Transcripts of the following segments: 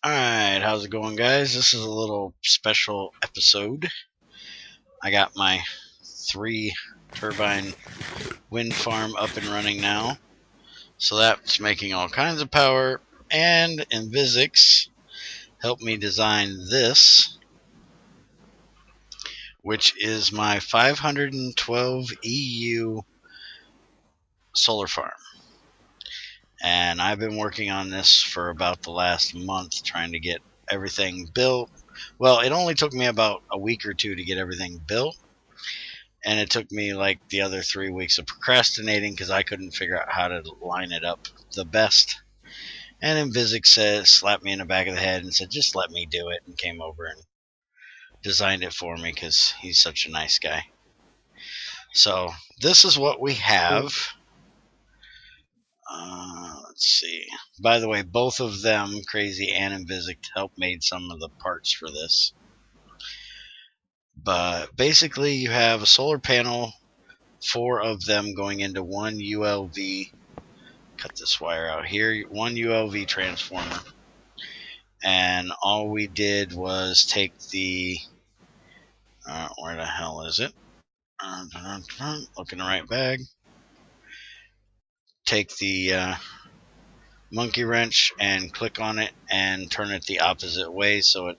Alright, how's it going, guys? This is a little special episode. I got my 3-turbine wind farm up and running now. So that's making all kinds of power. And Envisix helped me design this, which is my 512 EU solar farm. And I've been working on this for about the last month, trying to get everything built. Well, it only took me about a week or two to get everything built, and it took me like the other 3 weeks of procrastinating because I couldn't figure out how to line it up the best. And Envisix slapped me in the back of the head and said, just let me do it, and came over and designed it for me because he's such a nice guy. So this is what we have. Let's see. By the way, both of them, Crazy and Envisix, helped made some of the parts for this. But basically, you have a solar panel, 4 of them going into one ULV. Cut this wire out here. One ULV transformer. And all we did was take the... where the hell is it? Look in the right bag. Take the monkey wrench and click on it and turn it the opposite way so it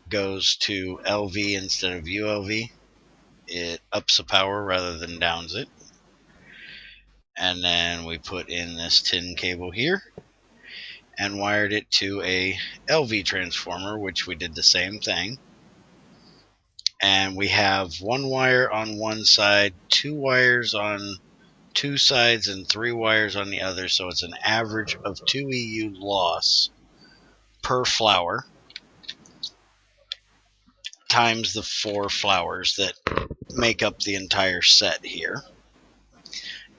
goes to LV instead of ULV. It ups the power rather than downs it. And then we put in this tin cable here and wired it to a LV transformer, which we did the same thing. And we have 1 wire on one side, 2 wires on 2 sides, and 3 wires on the other, so it's an average of 2 EU loss per flower times the 4 flowers that make up the entire set here.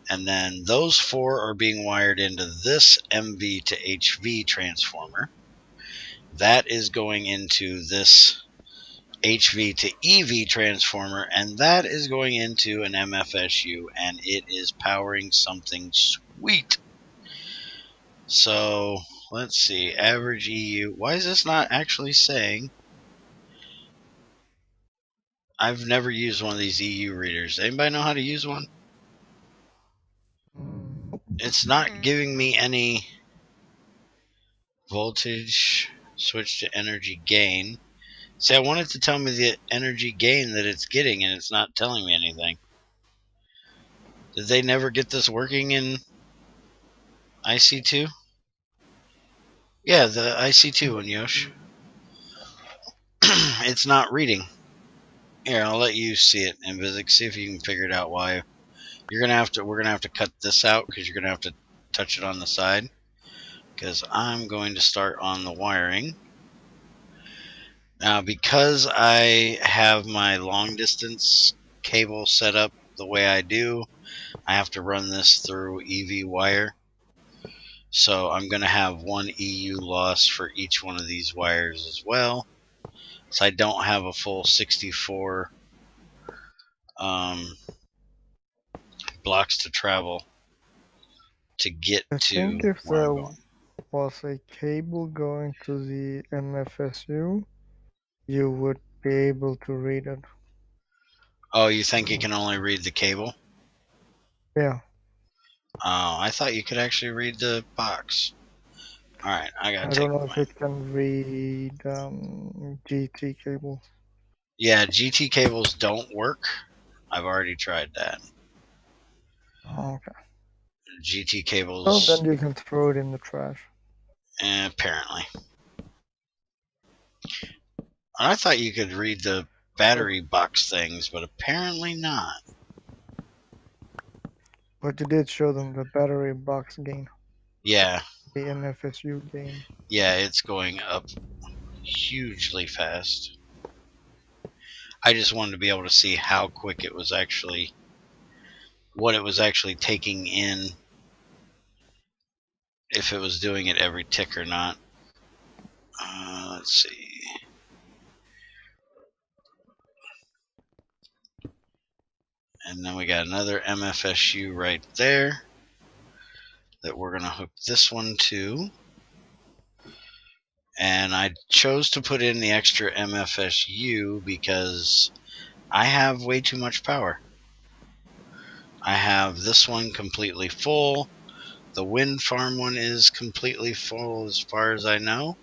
And then those 4 are being wired into this MV to HV transformer. That is going into this HV to EV transformer, and that is going into an MFSU, and it is powering something sweet. So let's see, average EU. Why is this not actually saying? I've never used one of these EU readers. Anybody know how to use one? It's not giving me any voltage. Switch to energy gain. See, I want it to tell me the energy gain that it's getting, and it's not telling me anything. Did they never get this working in IC2? Yeah, the IC2 one, Yosh. It's not reading. Here, I'll let you see it, Envisix. See if you can figure it out why. We're gonna have to cut this out because you're gonna have to touch it on the side. Because I'm going to start on the wiring. Now, because I have my long distance cable set up the way I do, I have to run this through EV wire. So I'm going to have 1 EU loss for each one of these wires as well. So I don't have a full 64 blocks to travel to get to where I'm going. Was a cable going to the MFSU, you would be able to read it. Oh, you think you can only read the cable? Yeah. Oh, I thought you could actually read the box. Alright, I gotta take I don't know if it can read GT cables. Yeah, GT cables don't work. I've already tried that. Okay. GT cables... Well, then you can throw it in the trash. Apparently. I thought you could read the battery box things, but apparently not. But you did show them the battery box gain. Yeah. The MFSU gain. Yeah, it's going up hugely fast. I just wanted to be able to see how quick it was actually, what it was actually taking in, if it was doing it every tick or not. Let's see. And then we got another MFSU right there that we're going to hook this one to. And I chose to put in the extra MFSU because I have way too much power. I have this one completely full. The wind farm one is completely full as far as I know.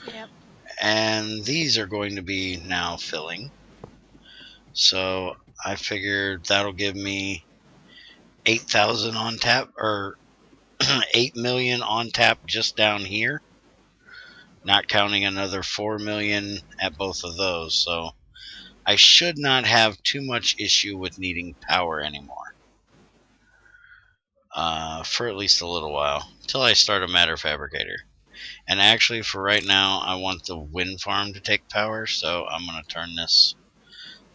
Yep. And these are going to be now filling. So I figured that'll give me 8,000 on tap, or 8 million on tap just down here, not counting another 4 million at both of those. So I should not have too much issue with needing power anymore. For at least a little while, until I start a matter fabricator. And actually, for right now, I want the wind farm to take power, so I'm going to turn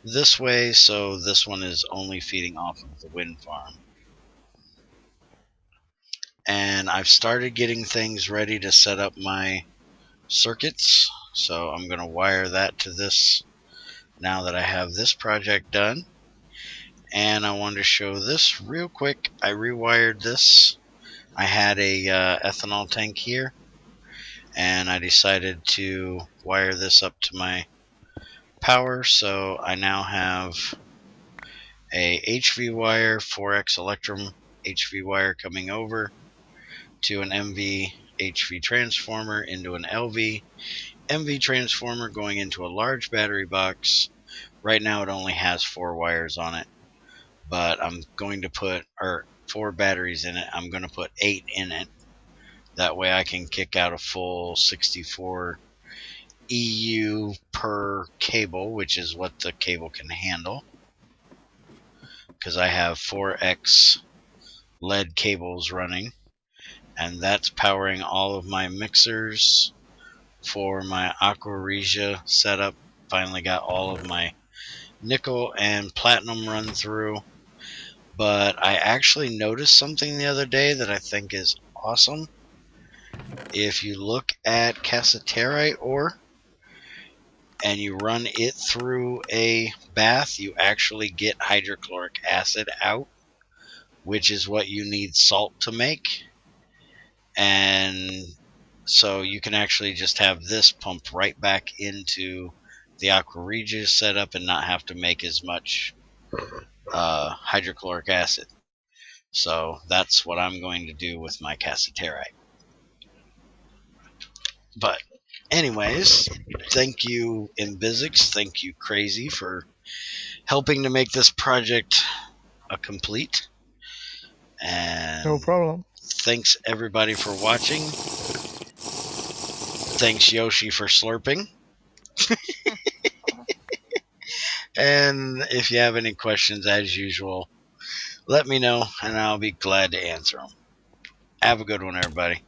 this way, so this one is only feeding off of the wind farm. And I've started getting things ready to set up my circuits, so I'm going to wire that to this now that I have this project done. And I wanted to show this real quick. I rewired this. I had a ethanol tank here, and I decided to wire this up to my power, so I now have a HV wire, 4x Electrum HV wire coming over to an MV HV transformer into an LV MV transformer going into a large battery box. Right now it only has 4 wires on it, but I'm going to put 4 batteries in it. I'm going to put 8 in it. That way I can kick out a full 64 EU per cable, which is what the cable can handle, because I have 4x lead cables running, and that's powering all of my mixers for my Aqua Regia setup. Finally got all of my nickel and platinum run through. But I actually noticed something the other day that I think is awesome. If you look at cassiterite ore and you run it through a bath, you actually get hydrochloric acid out, which is what you need salt to make. And so you can actually just have this pumped right back into the Aqua Regia setup and not have to make as much hydrochloric acid. So that's what I'm going to do with my cassiterite. But anyways, thank you, Imbizix. Thank you, Crazy, for helping to make this project a complete. And No problem. thanks everybody for watching. Thanks Yoshi for slurping. And if you have any questions, as usual, let me know and I'll be glad to answer them. Have a good one, everybody.